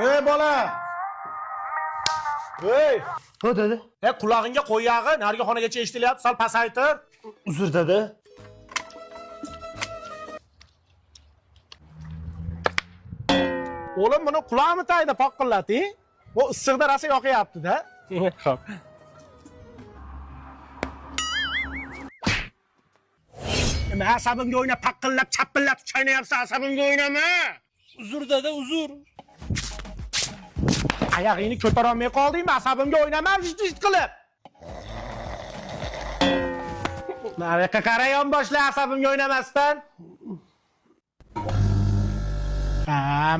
Ey bola. Ey. Ne dedi? Qulog'ingga qo'y yog'i, narigi xonagacha eshitilyapti. Sal pasaytir. Uzr dedi. O'g'lim buni qulog'imi tagida poqqillat-ing. Bu issiqda rosa yoqyapti-da. Xo'p. Nima asabimga o'ynab, paqqillab, chappillab chaynayapsan, asabimga o'ynama. Uzr dedi, uzr. Oyog'ingni ko'tara olmay qoldingmi? Asabimga o'ynama, jit qilib. Nariyoqqa qarayon boshla asabimga o'ynamasdan.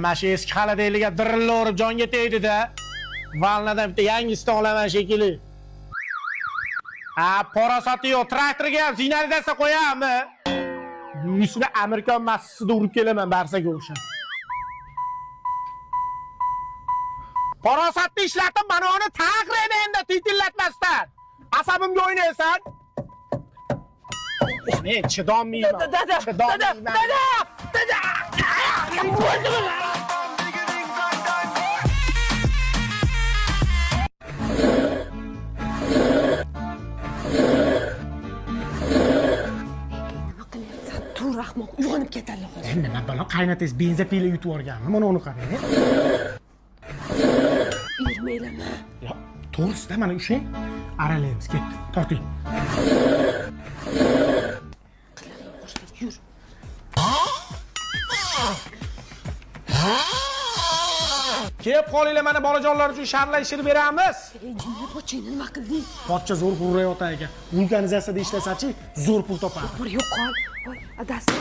Mana shu eski xaladayliga dirilla urib jonga tegdi-da. Vannadan bitta yangisini olaman shekilli. Parasoti yo'q, traktorga ham signalizatsiya qo'yammi? Yuzini Amerikan massasida urib kelaman barsaga o'xshab. Parasotni ishlatib, mana uni taqraydi endi titillatmasdan. Asabimga o'ynaysan. Men chidolmayman. Dada. Tur rahmoq uyg'onib ketadi hozir. Nima balo qaynatangiz benzapila yutib yuborganmi? Mana uni qarang. Yurmaylama. Yo, to'g'risida mana ushing aralaymiz, ketdi. Torting. Yur. Kelib qolinglar, mana bolajonlar uchun sharlar ishirib beramiz. Jinni pochini nima qilding? Pochcha zo'r urayotgan ekan. Vulkanizatsiyada ishlasachi, zo'r pul topadi. Bir yo'qol. Voy, adasi.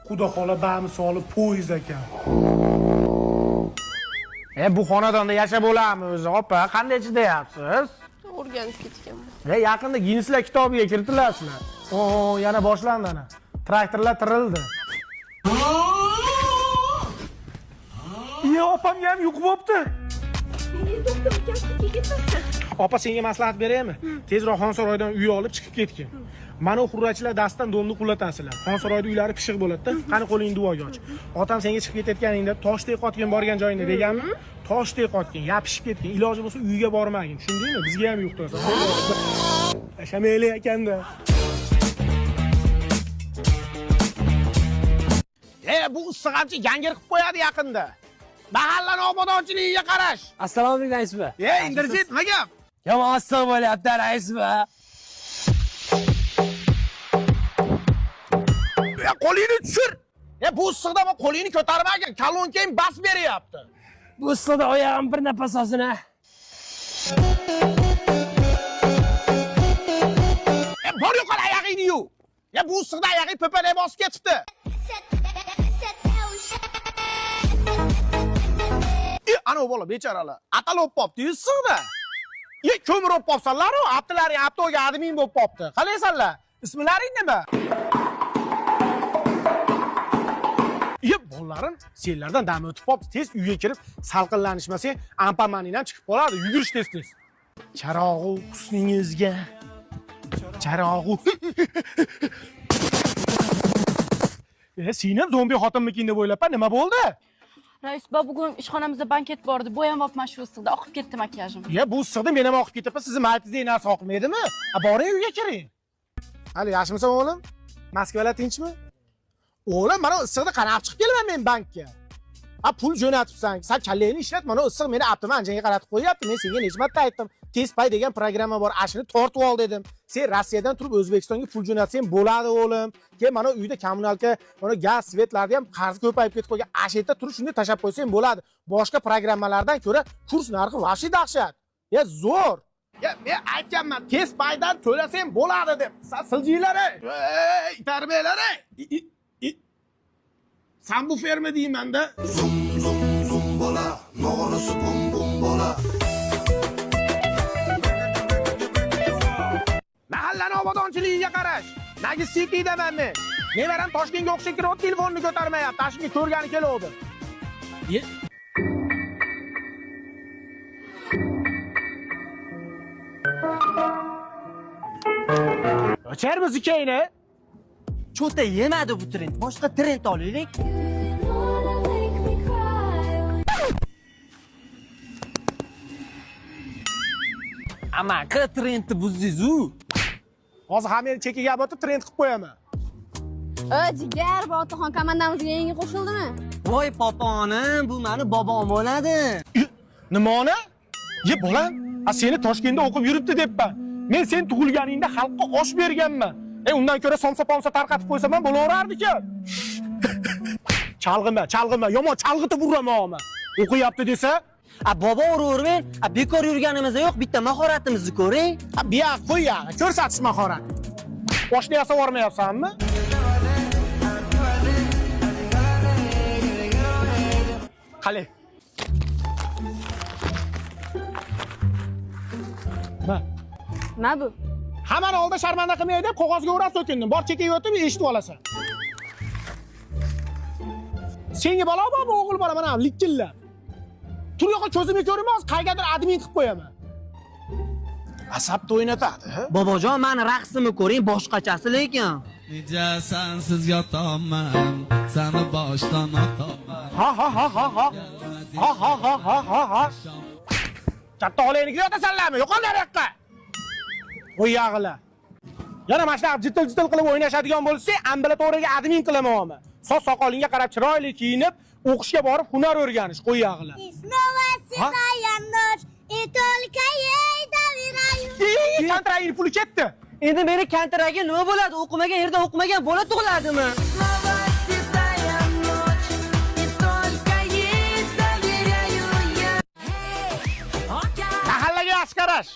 Xudo xola bamisoli poyez ekan. Bu xonadonda yashab bo'ladimi o'zi, opa? Qanday chidayapsiz? O'rganib ketganman. Yaqinda Ginneslar kitobiga kiritilasizlar. Yana boshlandi ana. Traktorlar tirildi. Opam ham yo'q bo'pti. Doktor kasalga ketmasdan. Opa, senga maslahat beraymi? Tezroq Xonsaroydan uy olib chiqib ketgin. Mana xurrachilar dastidan do'mni qulatasizlar. Xonsaroyda uylari pishiq bo'ladi-da. Qani qo'lingni duoga och. Otam senga chiqib ketayotganingda toshdek qotgan borgan joyingda deganmi? Toshdek qotgan, yapishib ketgan. Iloji bo'lsa uyga bormagin. Tushundingmi? Bizga ham yo'q tursa. Yashamayli ekanda. Bu issiqamchi yangir qilib qo'yadi yaqinda. Mahallani obodonchiligiga qarash. Assalomu alaykum rais ba. Indirjit, nima gap? Yomon asal bo'lyapti rais ba. Qo'lingni tushir. Bu issiqda men qo'lingni ko'tarmagin. Kalonkang bas beryapti. Bu issiqda oyog'im bir nafas olsin ha. Bor yo'qol oyog'ingni yu. Bu issiqda oyog'ing po'paday bosib ketibdi. Ana bola bechoralar. Atalib qopti issiqda. Ko'mir olib qopsanlar-ku, aptilaring aptoga admin bo'lib qopti. Qalaysanlar? Ismlaring nima? Bolalarım senlardan dam o'tib qopti. Tez uyga kirib, salqinlanishmasang, ampamaningdan ham chiqib qoladi. Yugurish tez. Charog'u husningizga. Charog'u. Sen ham zombi xotinmikin deb o'ylabman, nima bo'ldi? Rais ba bugun ishxonamizda banket bor edi. Bo'yamabman shu issiqda, oqib ketdi makiyajim. Bu issiqda men ham oqib ketibman. Sizni maytingizdek narsa oqmaydimi? Boring uyga kiring. Hali yaxshimisan o'g'lim? Moskvalar tinchmi? O'g'lim, mana issiqda qanaq chiqib kelaman men bankka. Pul jo'natibsan. Sen kallangni ishlat, mana issiq meni aptimi anjanga qaratib qo'yapti. Men senga necha marta aytdim. Tez pay degan programma bor. Ashini tortib ol dedim. Sen Rossiyadan turib O'zbekistonga pul jo'natsang bo'ladi o'g'lim. Keyin mana uyda kommunalka, mana gaz, svetlarni ham qarz ko'payib ketib qolgan. Ashitda turib shunday tashab qo'ysang bo'ladi. Boshqa programmalardan ko'ra kurs narxi vahshiy dahshat. Zo'r. Men aytganman, tez paydan to'lasang bo'ladi deb. Siljinglar ey, tarbiyalar ey. Sen bu ferma deyman-da. Zum zum zum bola, no'g'risi bum bum bola. Mahallani obodonchiligiga qarash. Nagi City'daman men. Nevaram Toshkentga o'xshab kirib, telefonni ko'tarmayapti. Tashqi ko'rgani keluvdi. O'char muzikangni? cho'ta yemadi bu trend. Boshqa trend olaylik. Amaki trendni buzdingiz-ku. Hozir ham meni chekiga olib o'tib trend qilib qo'yaman. Jigar, bu otaxon komandamizga yangi qo'shildimi? Voy poponim, bu meni bobom bo'ladi. Nimani? Ye bolam, seni Toshkentda o'qib yuribdi debman. Men sen tug'ilganingda xalqqa osh berganman. Undan ko'ra somsa-pomsa tarqatib qo'ysam ham bo'laverardi-ku. Chalg'ima, yomon chalg'itib uraman. O'qiyapti desa, Bobo uravermang. Bekor yurganimizda yo'q, bitta mahoratimizni ko'ring. biya qo'y, ko'rsatish mahorat. Boshni yasab olmayapsanmi? Qale. Nima bu? Hammani oldida sharmanda qilmay deb qog'ozga o'rab so'kindim. Bor chekiga o'tib eshitib olasan. Senga bola bormi, o'g'il bola mana likkillab. Tur yo'qqa ko'zimga ko'rinmas, qaygadir admin qilib qo'yaman. Asabni o'ynatadi. Bobojon, meni raqsimni ko'ring, boshqachasi lekin. Necha sensiz yotaman, seni boshdan otaman. Ha. Katta olaynikida yotasanlarmi? Yo'qol nariyoqqa. Qo'y yag'ila. Yana mana shunaqa jitil qilib o'ynashadigan bo'lsa, ambulatoriyaga admin qilaman. Soch soqolingga qarab chiroyli kiyinib, o'qishga borib hunar o'rganish, qo'y yag'ila. Kontrakt puli ketdi. Endi meni kontragi nima bo'ladi? O'qimagan yerda o'qimagan bola tug'iladimi? Mahallaga askarash.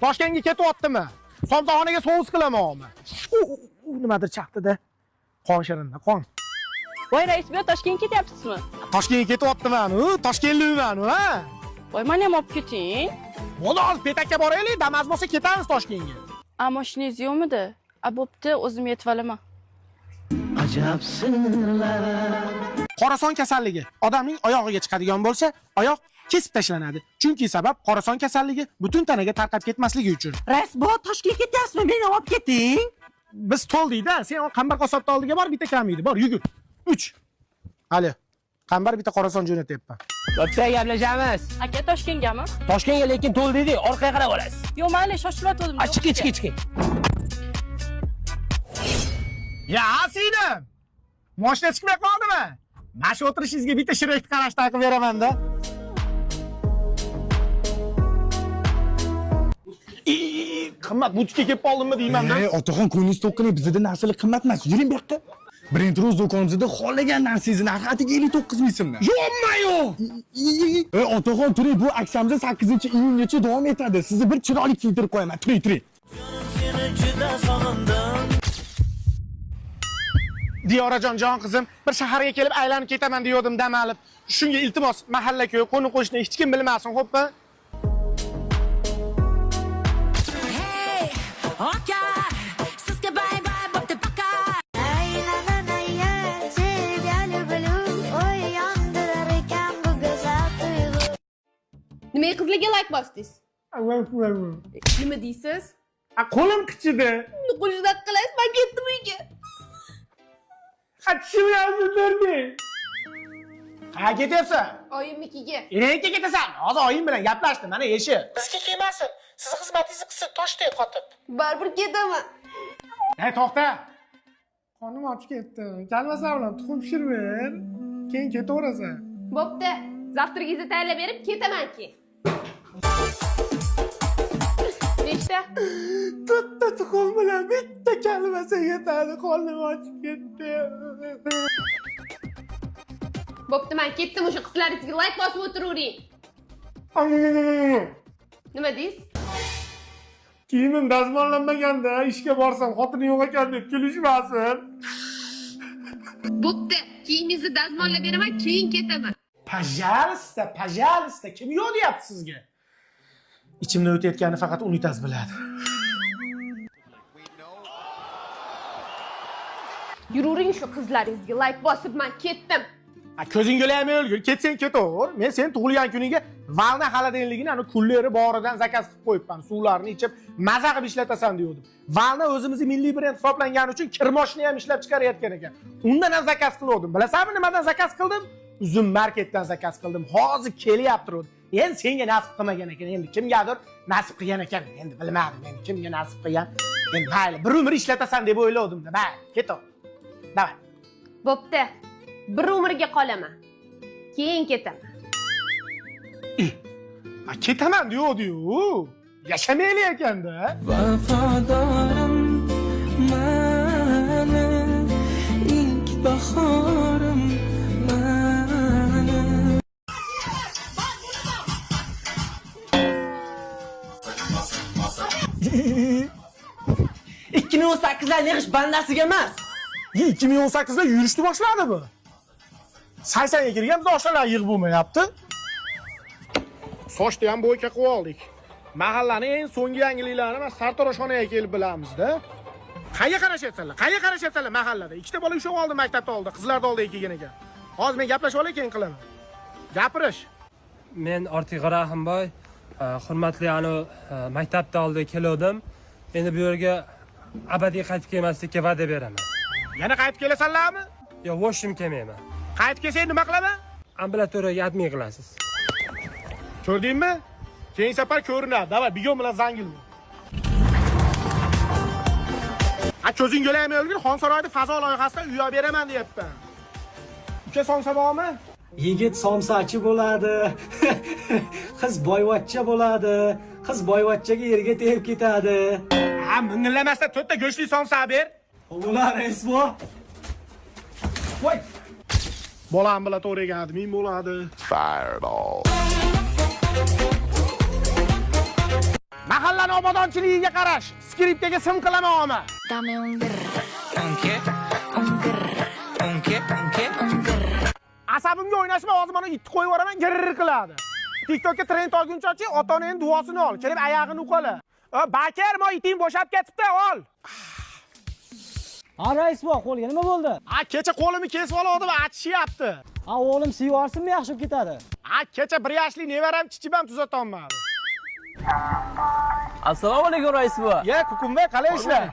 Toshkentga ketyaptimi? Somsaxonaga sovus qilamanmi? Nimadir chaqdi-da. Qon shirinda, qon. Voy rais bu Toshkentga ketyapsizmi? Toshkentga ketyaptiman, Toshkentliman, ha? Voy meni ham olib keting. Bo'ldi, hozir Petakka boraylik, Damas bo'lsa ketamiz Toshkentga. Mashinangiz yo'qmidi? Bo'pti, o'zim yetib olaman. Qorason kasalligi odamning oyog'iga chiqadigan bo'lsa, oyoq kesib tashlanadi. Chunki sabab qorason kasalligi butun tanaga tarqab ketmasligi uchun. Rasbo, Toshkentga ketyapsizmi? Meni olib keting. Biz to'ldikda, sen Qambar qassobning oldiga bor, bitta kamiydi. Bor, yugur. 3. Ali, Qambar bitta qorason jo'natyapman. Bitta gaplashamiz. Aka Toshkentgami? Toshkentga lekin to'ldingiz, orqaga qarab olasiz. Yo'q, mayli, shoshilayotgandim. Chiqing. Ya, singlim. Mashina chiqmay qoldimi? Mana shu o'tirishingizga bitta shirakni qarash taqib beraman-da. Qimmat butikka kelib qoldimmi deyman-da. Otaxon, ko'nglingiz to'qqani, bizda narsalar qimmat emas. Yuring bu yoqqa. Birinchi ro'z do'konimizda xohlagan narsangizni narxi 59 ming so'mdan. Yo'qmi-yo'q. Otaxon, turing, bu aksiyamiz 8-iyungacha davom etadi. Sizni bir chiroyli kiydirib qo'yaman. Turing. Diyorajon, jon qizim, bir shaharga kelib aylanib ketaman deyodim dam olib. Shunga iltimos, mahalla-ko'y, qo'ni-qo'shni hech kim bilmasin, xo'pmi? Nimaga qizlarga like bosdingiz? Nima deysiz? Qo'lim qichidi. Qo'shida qilaysiz, men ketdim uyga. Qachishim yozildirdi. Qayerga ketyapsan? Oyimnikiga. Erkakka ketasan. Hozir oyim bilan gaplashdim, mana yeshi. Sizga kelmasin. Siz xizmatingizni qilsin, toshdek qotib. Baribir ketaman. Hey, to'xta. Qonim ochib ketdi. Kalmasam bilan tuxum pishirib, keyin ketaverasan. Bo'pti. Zavtrigingizni tayyorlab berib ketaman-ki. Nechta? To'rtta tuxum bilan bitta kalmasa yetadi. Qonim ochib ketdi. Bo'pti, men ketdim. O'sha qizlaringizga like bosib o'tiravering. Nima deysiz? Kiyimim dazmollanmaganda ishga borsam xotinim yo'q ekan deb kulishmasin. Bo'pti, kiyimingizni dazmollab beraman, keyin ketaman. Пожалуйста, kim yo'q deyapti sizga? Ichimdan o'tayotganini faqat Unitas biladi. Yururing shu qizlaringizga like bosib, men ketdim. Ko'zingga ham o'lgur, ketsang ketaver. Men sen tug'ilgan kuniga valna xaladenligini ana kunlari boridan zakaz qilib qo'yibman. Suvlarni ichib, maza qilib ishlatasan degandim. Valna o'zimizni milliy brend hisoblangani uchun kirmoshni ham ishlab chiqarayotgan ekan. Undan ham zakaz qildim. Bilasanmi nimadan zakaz qildim? Uzum marketdan zakaz qildim. Hozir kelyapti. Endi senga nasib qilmagan ekan. Endi kimgadir nasib qilgan ekan. Endi bilmadim. Endi kimga nasib qilgan? Endi mayli, bir umr ishlatasan deb o'yladim-da. Mayli, ketaver. Davay. Bo'pti. Bir umrga qolaman. Keyin ketaman. Ketaman diyor. Yaşamayli ekanda. Vafadorim mani, ilk bahorim mani. 2018'lar yig'ish bandasiga emas. 2018'da yurishni boshladi bu. 80ga kirgan yoshlar yig'ib bo'lmayapti. Sochni ham bo'yka qilib oldik. Mahallaning eng so'nggi yangiliklarini mana sartaroshxonaga kelib bilamiz-da. Qayerga qarashyapsanlar? Qayerga qarashyapsanlar mahallada? Ikkita bola ushab oldi maktabda oldi, qizlarni oldiga kelgan ekan. Hozir men gaplashib olay, keyin qilaman. Gapirish. Men Ortiq Rahimboy, hurmatli maktabda oldi keldim. Endi bu yerga abadiy qaytib kelmaslikka va'da beraman. Yana qaytib kelasanlarmi? Yo, voshim kelmayman. Qaytib kelsang nima qilaman? Ambulatoriyaga admin qilasiz. Ko'rdingmi? Keyin safar ko'rinadi. Davay, bigon bilan zangil. Ko'zing yo'laymi o'lgur, Xonsaroyda fazo loyihasida uy olib beraman deyapman. Uka somsa bormi? Yigit somsachi bo'ladi. Qiz boyvachcha bo'ladi. Qiz boyvachchaga yerga tegib ketadi. Minnillamasdan to'rtta go'shtli somsa ber. Ular esbo. Voy. Bolam bilan to'raga admin bo'ladi. Fireball. Mahallani obodonchiligiga qarash. Skriptga sim qilaman oma. Asabimga o'ynashma, hozir mana itni qo'yib yuboraman, girr qiladi. TikTokka trend olguncha ota-onaning duosini ol, kelib oyog'ini uqala. Bakar, mo iting bo'shab ketibdi, ol. Rais bor, qo'lga nima bo'ldi? Kecha qo'limni kesib oldim, achishyapti. O'g'lim siyorsinmi, yaxshi ketadi. Kecha 1 yoshli nevaram chichib ham tuzatolmadi. Assalomu alaykum rais bova. Kukumba, qalay ishlar?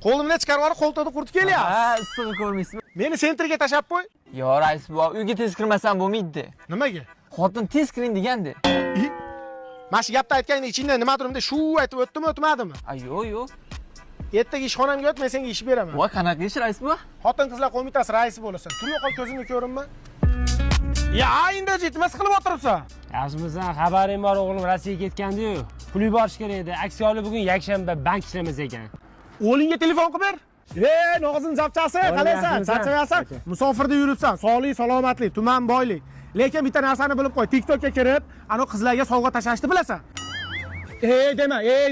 Qo'limni chiqarib olib, qo'lto'da qurib kelyapti. Issig'i ko'rmaysizmi? Meni sentrga tashab qo'y. Yo, rais bova, uyga tez kirmasam bo'lmaydi. Nimaga? Xotin tez kiring degandi. Mana shu gapni aytganda ichingda nimadir shu aytib o'tdimi, o'tmadimi? Yo'q. Ertaga ishxonamga o't, men senga ish beraman. Voy, qanaqa ish rais bova? Xotin-qizlar qo'mitasi raisi bo'lasan. Tur yo'qol ko'zimni ko'rinma. Endi jitmas qilib o'tiribsan. Yaxshimisan, xabaring bor, o'g'lim Rossiyaga ketgandi-yu. Pul yuborish kerak edi. Aksiyali bugun yakshanba bank ishlamas ekan. O'g'lingga telefon qilib ber. Nog'izim zapchasi, qalaysan? Charchamaysan? Musofirda yuribsan, sog'lik, salomatlik, tuman boylik. Lekin bitta narsani bilib qo'y, TikTokka kirib, ana qizlarga sovg'a tashashni bilasan.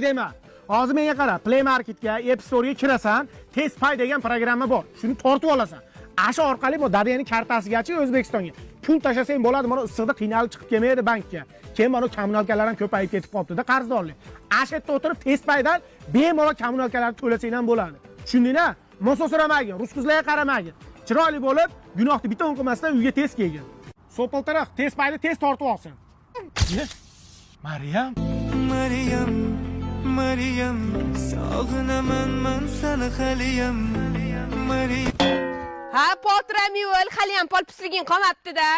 Dema. Hozir menga qara, Play Marketga, App Store'ga kirasan, Test Pay degan programma bor. Shuni tortib olasan. Asha orqali bu Daryaning kartasigacha O'zbekistonga pul tashlasang bo'ladi. Mana issiqda qiynalib chiqib kelmaydi bankka. Keyin mana kommunalkalar ham ko'payib ketib qolibdi-da, qarzdorlik. Asha yerda o'tirib Test Paydan bemalol kommunalkalarni to'lasang ham bo'ladi. Tushundingmi? Moso so'ramagin, rus qizlarga qaramagin. Chiroyli bo'lib, gunohni biton qilmasdan uyga tez kelgin. Sopoltaroq Test Payni tez tortib olsin. Maryam, sog'inaman men seni haliyam. Ha, potrami o'l, hali ham polpisliging qolmabdi-da.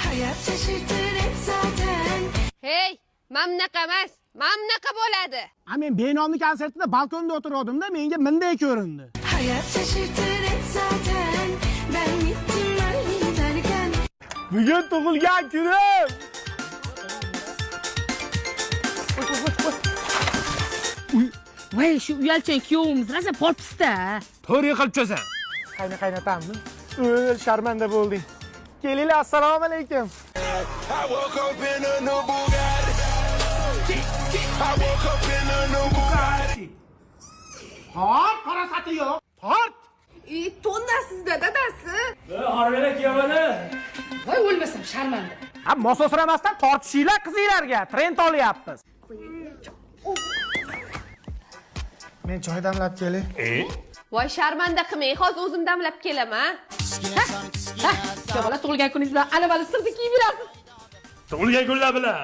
Hayot shashirtirib zaten. Hey, mamnaqa emas, mamnaqa bo'ladi. Men benomli konsertida balkonda o'tirgandim-da, menga bunday ko'rindi. Hayot shashirtirib zaten. Ben gittim giderken. Bugun tug'ilgan kunim. Voy, shu uyalchan kuyovimiz rosa polpisda. To'g'ri qilib cho'san. Qaynatammi? Sharmanda bo'lding. Kelinglar, assalomu alaykum. I woke up in a new Bugatti. I woke up in a new Bugatti. Qarasati yo'q. Tort. Tonnasizda dadasi. Harbilar kiyovani. Voy, o'lmasam sharmanda. Mososramasdan tortishinglar qizinglarga, trend olyapmiz. Men choy damlab kelay. Voy, sharmanda qilmang, hozir o'zim damlab kelaman. Ha, bola tug'ilgan kuningiz bilan alamali sirni kiyib yurasiz. Tug'ilgan kunlar bilan.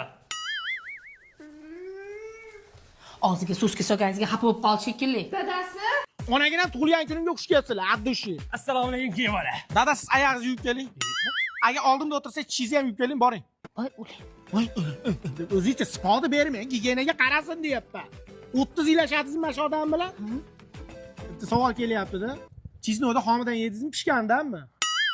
Og'ziga so'zga solganingizga xafa bo'lib qoldi shekilli. Dadasi? Onaginam tug'ilgan kunimga xush kelibsizlar, addushi. Assalomu alaykum, kevala. Dada, siz oyog'ingizni yuvib keling. Agar oldimda o'tirsangiz, chishingizni ham yuvib keling, boring. Voy, o'ling. Voy, o'zingizcha sipoda bermang, gigiyenaga qarasin deyapman. 30 yil yashadingizmi mana shu odam bilan? Bitta savol kelyapti-da. Chisni o'da xomidan yedingizmi, pishgandanmi?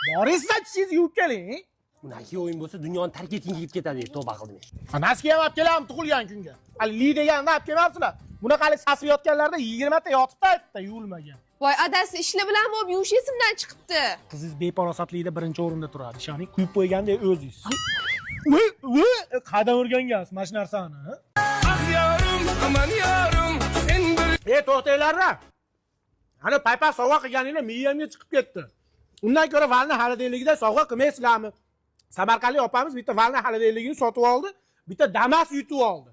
Boringizlar, chishingizni yuvib keling. Bunaqa o'yin bo'lsa dunyoni tark etganga yetib ketadi, tavba qildim. Maskiga ham olib kelamni tug'ilgan kunga. Hali li deganni olib kelmabsizlar. Bunaqalik sasib yotganlarda 20 ta yotibdi aytdi, yuvilmagan. Voy, adasi ishlar bilan bo'lib yuvish esimdan chiqibdi. Qizingiz beparosatlikda birinchi o'rinda turadi. Ishoning, quyib qo'ygandek o'zingiz. Voy, qadam o'rgangansiz mana shu narsani, ha? Ah yorim, aman yorim, sen bir to'xtanglar. Ana paypal sovg'a qilganinglar miyamga chiqib ketdi. Undan ko'ra valni xolodilligida sovg'a qilmaysizlarmi? Samarqandlik opamiz bitta valni xolodilligini sotib oldi, bitta Damas yutib oldi.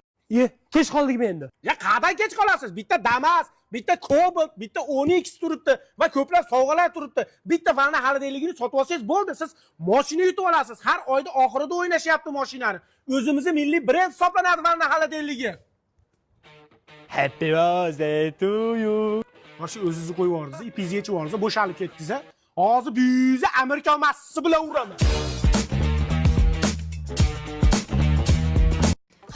Kech qoldikmi endi? Ya qanday kech qolasiz? Bitta Damas, bitta Cobalt, bitta Onyx turibdi va ko'plab sovg'alar turibdi. Bitta valni xolodilligini sotib olsangiz bo'ldi, siz mashina yutib olasiz. Har oyda oxirida o'ynashyapti mashinani. O'zimizning milliy brend hisoblanadi valni xolodilligi. Happy birthday to you. Mana shu o'zingizni qo'yib yubordingiz, ipingizni yechib yubordingiz, bo'shalib ketdingiz. Hozir buyuzi Amerika massasi bilan uraman.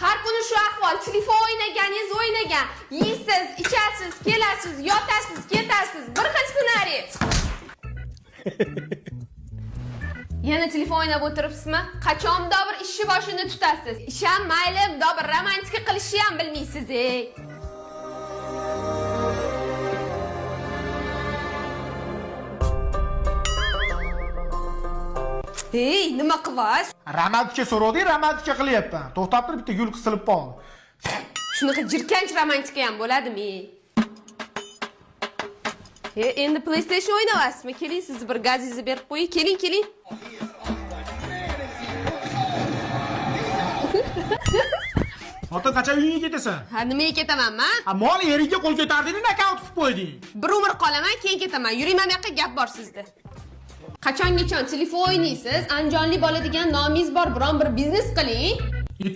Har kuni shu ahvol. Telefon o'ynaganingiz o'ynagan. Yeysiz, ichasiz, kelasiz, yotasiz, ketasiz. Bir xil ssenariy. Yana telefon o'ynab o'tiribsizmi? Qachon bir ishni boshini tutasiz? Ish ham mayli, bir romantika qilishni ham bilmaysiz, ey. Hey, nima qilyapsiz? Romantika so'rovding, romantika qilyapman. To'xtab turib bitta gul qisilib qoldi. Shunaqa jirkanch romantika ham bo'ladimi? Endi PlayStation o'ynayapsizmi? Keling, sizni bir gazingizni berib qo'ying. Keling. Xotin qachon uyingga ketasan? Ha, nimaga ketaman men? Ha, mol eriga qo'l ko'tarding, akkaunt qilib qo'yding. Bir umr qolaman, keyin ketaman. Yuring, mana bu yoqqa gap bor sizda. Qachongacha telefon o'ynaysiz? Anjonli bola degan nomingiz bor, biron bir biznes qiling.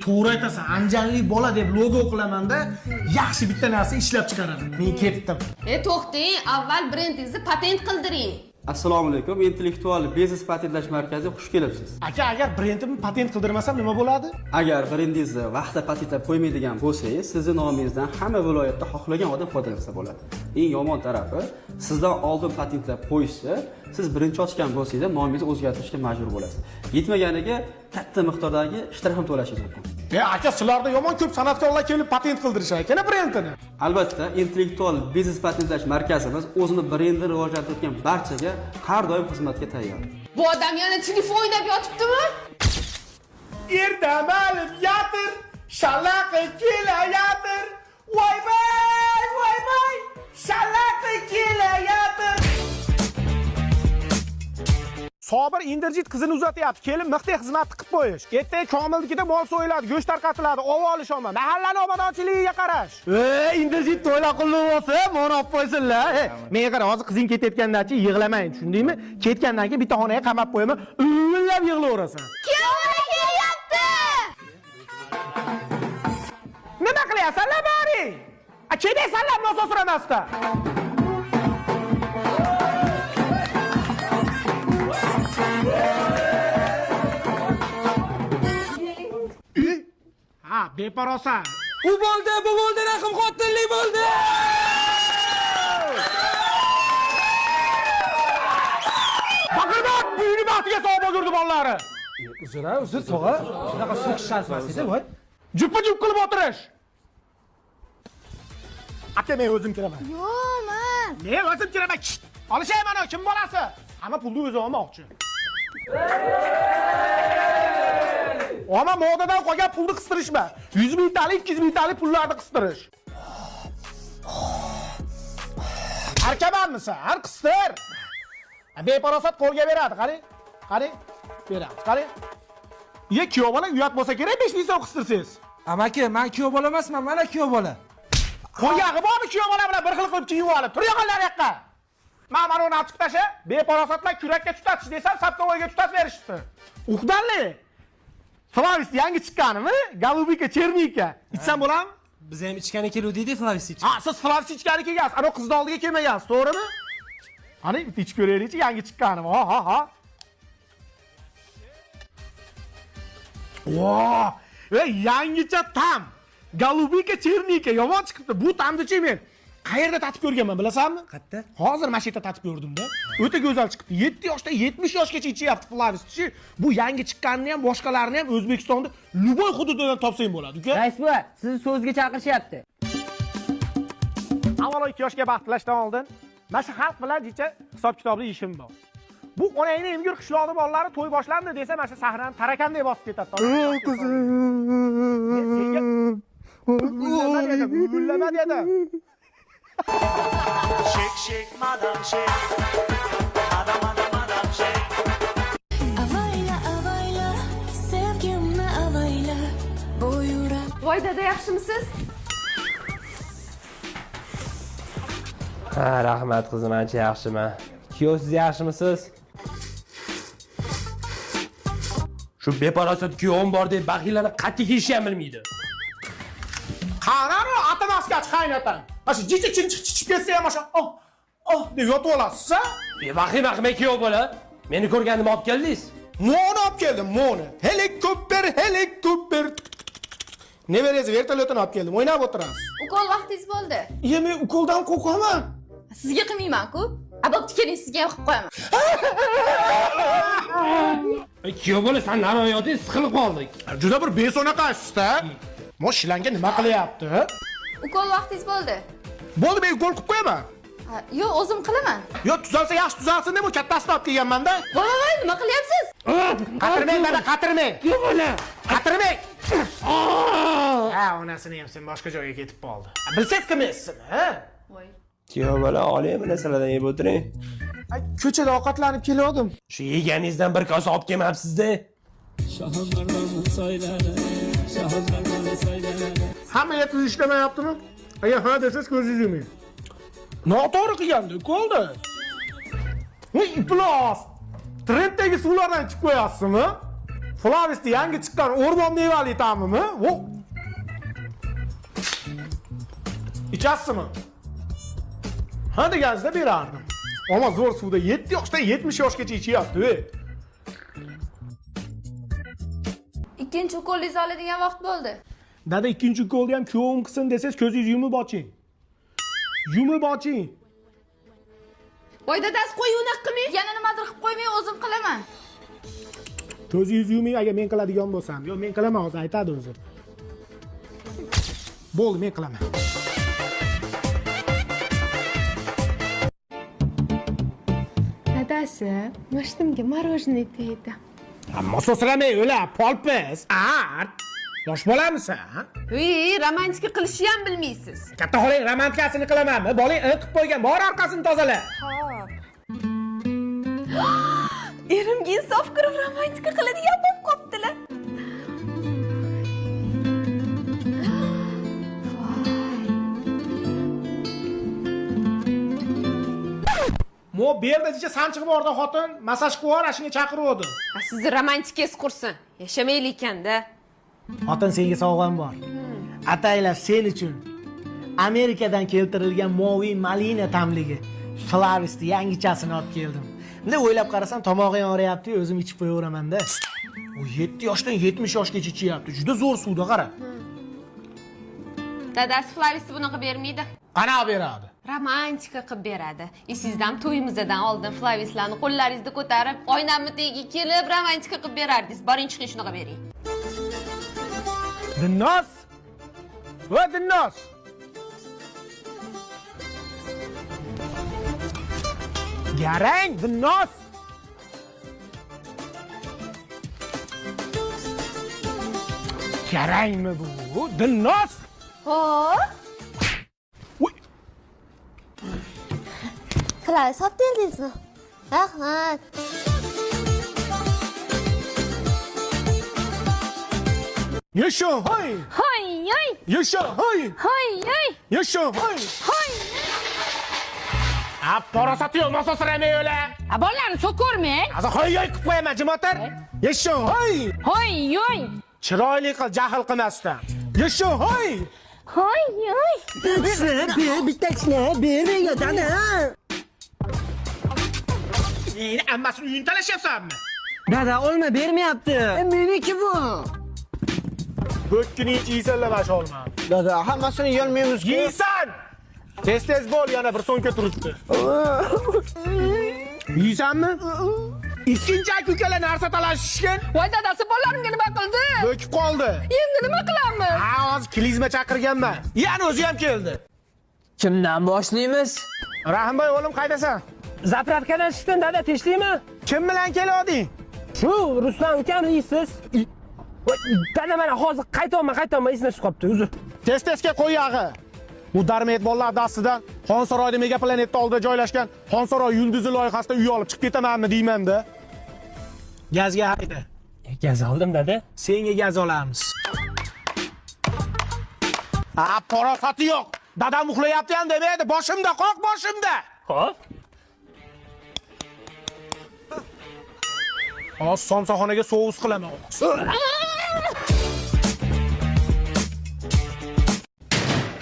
To'g'ri aytasan, anjanli bola deb logo qilaman-da, yaxshi bitta narsa ishlab chiqaraman. Men ketdim. To'xtang, avval brendingizni patent qildiring. Assalomu alaykum. Intellektual biznes patentlash markaziga xush kelibsiz. Aka, agar brendimni patent qildirmasam nima bo'ladi? Agar brendingizni vaqtida patentlab qo'ymaydigan bo'lsangiz, sizning nomingizdan hamma viloyatda xohlagan odam foydalansa bo'ladi. Eng yomon tarafi, sizdan oldin patentlab qo'yishsa, siz birinchi ochgan bo'lsangiz, nomingizni o'zgartirishga majbur bo'lasiz. Yetmaganiga katta miqdordagi shtrix ham to'lashingiz mumkin. Aka, sizlarda yomon ko'p san'atkorlar kelib patent qildirishar ekan brendini. Albatta, intellektual biznes patentlash markazimiz o'zini brendini rivojlantirayotgan barchaga har doim xizmatga tayyor. Bu odam yana telefon o'ynab yotibdimi? Erdamalib yotir, shalaqa kelayotir. Voy voy, shalaqa kelayotir. Sobir Inderjit qizini uzatyapti. Kelin mixtay xizmatni qilib qo'yish. Ertaga Komilnikida mol so'yiladi, go'sht tarqatiladi, ov olish olma. Mahallani obodonchiligiga qarash. Inderjit to'yla qilib olsa, meni olib qo'ysinlar. Menga qara, hozir qizing ketayotgandan-chi yig'lamayın, tushundingmi? Ketgandan keyin bitta xonaga qamab qo'yaman, ullab yig'laverasan. Kelyapti! Nima qilyapsan-la bari? Kedaysanlar nosoz suramasda. Ha, beparosa. Bu bo'ldi, raqam xotinlik bo'ldi. Baqirmoq, buyini baxtiga sog' bo'ldirdi bolalari. Uzr, tog'a. Shunaqa so'kish shartmas edi, voy. Jupa-jup qilib o'tirish. Aka, men o'zim kiraman. Yo'q, men. Men o'zim kiraman. Olishay mana, kim bolasi? Hamma pulni o'zi olmoqchi. Ama modadan qolgan pulni qistirishma. 100 mingtalik, 200 mingtalik pullarni qistirish. Arkamanmisan? Har qistir. Beparosat qo'lga beradi, qarang. Beramiz, qarang. Ye kuyov bola uyat bo'lsa kerak 5 ming so'm qistirsangiz. Amaki, men kuyov bola emasman, mana kuyov bola. Qo'yag'i bormi kuyov bola bilan bir xil qilib kiyib olib. Tur yo'qlar yoqqa. Mana uni ochib tasha, beparosatlar kurakka tutatish desam, sapkovoyga tutatib berishibdi. Uqdanli. Flavis yangi chiqqanimi? Golubika, chernika. Ichsam bo'ladimi? Biz ham ichgani keluvdik, Flavis ichgan. Ha, siz Flavis ichgani kelgansiz. Ana qizni oldiga kelmagansiz, to'g'rimi? Ana bitta ichib ko'raylik-chi, yangi chiqqanim. Ha. Voh! Ey, yangicha tam. Golubika, chernika yomon chiqibdi. Bu tamni-chi men qayerda tatib ko'rganman, bilasanmi? Qayerda? Hozir mana shu yerda tatib ko'rdim-da. O'ta go'zal chiqibdi. 7 yoshdan 70 yoshgacha ichyapti Flavis-chi. Bu yangi chiqqanini ham, boshqalarini ham O'zbekistonda Luboy hududidan topsang bo'ladi, uka. Rais buva, sizni so'zga chaqirishyapti. Avvalo 2 yoshga baxt tilashdan oldin mana shu xalq bilan jicha hisob-kitobli ishim bor. Bu onangni emgir qishloqni bolalari to'y boshlandi desa, mana shu sahnani tarakanday bosib ketadi. Gullama dedim. Shake, madam, shake. Madam, shake. Avayla, sevgimni avayla. Bu yurak Voy dada, yaxshimisiz? Ha, rahmat qizim, ancha yaxshiman. Kuyov, siz yaxshimisiz? Shu beparosat kuyovim bor deb baxillarni qattiq yeyishni ham bilmaydi. Qanaro atamaska qaynatan. Mana shu jicha chiqib ketsa ham o'sha deb yotib olasiz-a? Vahima qilmay kuyov bola. Meni ko'rganimni olib keldingiz. Moni olib keldim, moni. Helikopter. Nevarasi vertolyotini olib keldim. O'ynab o'tirasiz. Ukol vaqtingiz bo'ldi. Men ukoldan qo'rqaman. Sizga qilmayman-ku. Abobti keling, sizga ham qilib qo'yaman. Kuyov bola, sen naroyoting siqilib qoldik. Juda bir besonaqasiz-da. Moshilanga nima qilyapti? Ukol vaqtingiz bo'ldi. Bo'ldi, men ukol qilib qo'yaman. Yo'q, o'zim qilaman. Yo, tuzalsa yaxshi tuzalsin deb kattasini olib kelganman-da. Voy, nima qilyapsiz? Qatirmang, dada, qatirmang. Yo'q, bola. Qatirmang. Ha, onasini ham sen boshqa joyga ketib qoldi. Bilsangiz qilmaysiz, ha? Voy. Kuyov bola, oling, mana sizlardan yeb o'tiring. Ko'chada ovqatlanib kelgandim. Shu yeganingizdan bir kosa olib kelmabsiz-da. Hamma yer tuz ishlamayaptimi? Agar ha desangiz ko'zingizni yuming. Noto'g'ri qilganda, ko'ldi. Voy, iflos. Trenddagi suvlardan ichib qo'yasizmi? Flavisda yangi chiqqan o'rmon mevali ta'mimi? Vo. Ichasizmi? Ha deganingizda berardim. Ammo zo'r suvda 7 yoshdan 70 yoshgacha ichyapti. Ikkinchi ukolingizni oladigan vaqt bo'ldi. Dada, ikkinchi ukolni ham kuyovim qilsin desangiz ko'zingizni yumib oching. Voy dadasi, qo'y unaqa qilmang. Yana nimadir qilib qo'ymay, o'zim qilaman. Ko'zingizni yuming, agar men qiladigan bo'lsam. Yo'q, men qilaman, hozir aytadi o'zi. Bo'ldi, men qilaman. Dadasi, mashtumga morojniy deydi. Ammo so'sramay o'la, polpis, art. Yosh bolamisan? Romantika qilishni ham bilmaysiz. Katta xoling romantikasini qilamanmi? Bolang qilib qo'ygan, bor orqasini tozala. Xo'p. Erimga insof qilib romantika qiladigan bo'lib qoptilar. Mo berda jicha sanchiqib bordi xotin, masaj qilib yuborib, shunga chaqiruvdi. Sizni romantikangiz qursin. Yashamaylik ekanda. Xotin senga sovg'am bor. Ataylab sen uchun Amerikadan keltirilgan moviy malina tamligi Flavisni yangichasini olib keldim. Bunday o'ylab qarasam tomog'im og'riyapti-yu, o'zim ichib qo'yaveramanda. U 7 yoshdan 70 yoshgacha ichyapti. Juda zo'r suvda qara. Dadasi Flavisni bunaqa bermaydi. Qana beradi? Romantika qilib beradi. Sizdan to'yimizdan oldin Flavislarni qo'llaringizda ko'tarib, oynamni tagiga kelib romantika qilib berardingiz. Boring chiqing shunaqa bering. Dinnos. Va dinnos. Garang, dinnos. Garangmi bu? Dinnos. Xo'p. Flavis olib keldingizmi? Rahmat. Yasha, hoy. Hoy, Yasha, hoy. hoy, Yasha, hoy. hoy. Ha, parasati yo'q, nososramay o'la. Ha, bolalarni so'kormang. Hozir hoy qo'yib qo'yaman, jimotar. Yesho, hoy. Hoy, yo'y. Chiroyli qil, jahl qilmasdan. Yesho, hoy. Hoy, yo'y. Bittasini ber menga dana. Meni ammasini uyini talashyapsanmi? Dada olma bermayapti. Meniki bu. Bo'kkini yeysanlar olmam. Dada hammasini yeyolmaymiz-ku. Yeysan! Tez bo'l, yana bir so'mka turibdi. Yeysanmi? Ikkinchi aka-ukalar narsa talashishgan. Voy dadasi, bolalarimga nima qildi? Bo'kib qoldi. Endi nima qilamiz? Ha, hozir klizma chaqirganman. Yana o'zi ham keldi. Kimdan boshlaymiz? Rahimboy o'g'lim qaydasan? Zapravkadan chiqdim dada, tinchlikmi? Kim bilan kelding? Shu Ruslan ukam deysiz. Dada mana hozir qaytyapman, esdan chiqib qolibdi, uzr. Tez-tezga qo'y yog'i. Bu darmetbollar dastidan Xonsaroyda megaplanetda oldida joylashgan Xonsaroy yulduzi loyihasida uy olib chiqib ketamanmi deyman-da. Gazga hayda. Gaz oldim dada. Senga gaz olamiz. Ha, parasati yo'q. Dadam uxlayapti ham demaydi. Boshimda qoq, boshimda. Xo'p. Hozir somsaxonaga sous qilaman.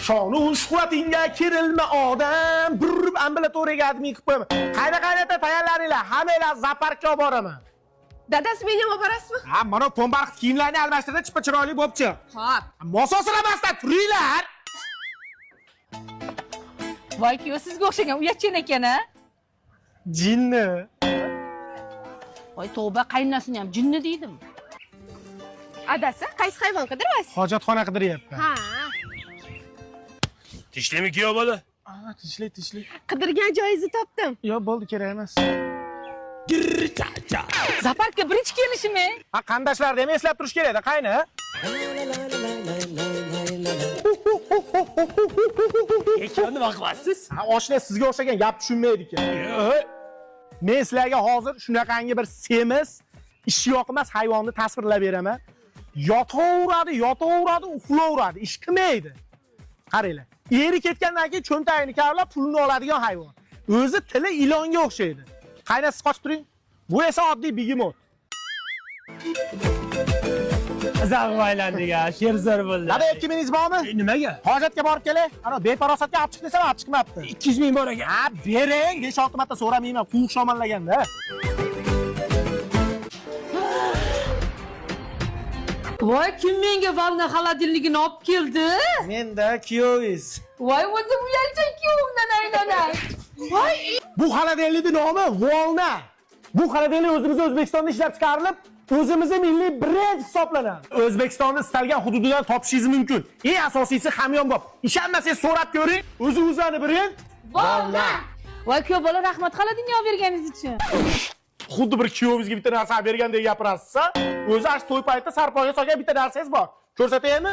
Shonu shuhratingga kirilma odam, bir ambulatoriyaga admin qilib qo'yaman. Qayda tayyorlaringlar, hammanglar zooparkka olib boraman. Dadasi meni olib borasizmi? Ha, mana pombarq kiyimlarni almashtirdi, chipa chiroyli bo'pchi. Xo'p. Mososiramasdan turinglar. Voy, ku sizga o'xshagan uyatchan ekan-a? Jinni. Voy, tavba, qaynonasini ham jinni deydim. Adasi, qaysi hayvon qidiryapsiz? Hojatxona qidiryapman. Ha. Tinchlikmi kuyov bola? Ha, tinchlik. Qidirgan joyingizni topdim. Yo'q, bo'ldi, kerak emas. Zaparkka birinchi kelishimi? Ha, qandashlar deb eslab turish kerak-da, qayni? Ekan nima qilyapsiz? Ha, oshna sizga o'xshagan gap tushunmaydi ekan. Men sizlarga hozir shunaqangi bir semiz, ishi yoqmas hayvonni tasvirlab beraman. Yotaveradi, uxlayveradi, ish qilmaydi. Qaranglar. Eri ketgandan keyin cho'ntagini kavlab pulini oladigan hayvon. O'zi tili ilonga o'xshaydi. Qaynasiz qochib turing. Bu esa oddiy begemot. Zavaylandiga, sherzor bo'ldi. Dada, 2000 bormi? Nimaga? Hojatga borib kelay. Ana beparosatga olib chiq desam, olib chiqmabdi. 200 ming bor ekan. Ha, bering, 5-6 marta so'ramayman, quv shomanlaganda. Voy, kim menga valna xolodilligini olib keldi? Menda kuyovingiz. Voy, o'zim uyatchan kuyovimdan aylanay. Voy, Bu xolodillikning nomi Volna. Bu xolodillik o'zimizda O'zbekistonda ishlab chiqarilib, o'zimizning milliy brend hisoblanadi. O'zbekistonda istalgan hududidan topishingiz mumkin. Eng asosiysi hamyonbop. Ishonmasangiz so'rab ko'ring. O'zini brend Volna. Voy, kuyov bola, rahmat xolodilni olib berganingiz uchun. Xuddi bir kuyovingizga bitta narsa bergandek gapirasiz-a? O'zi ash to'y paytida sarpoga solgan bitta narsangiz bor. Ko'rsataymi?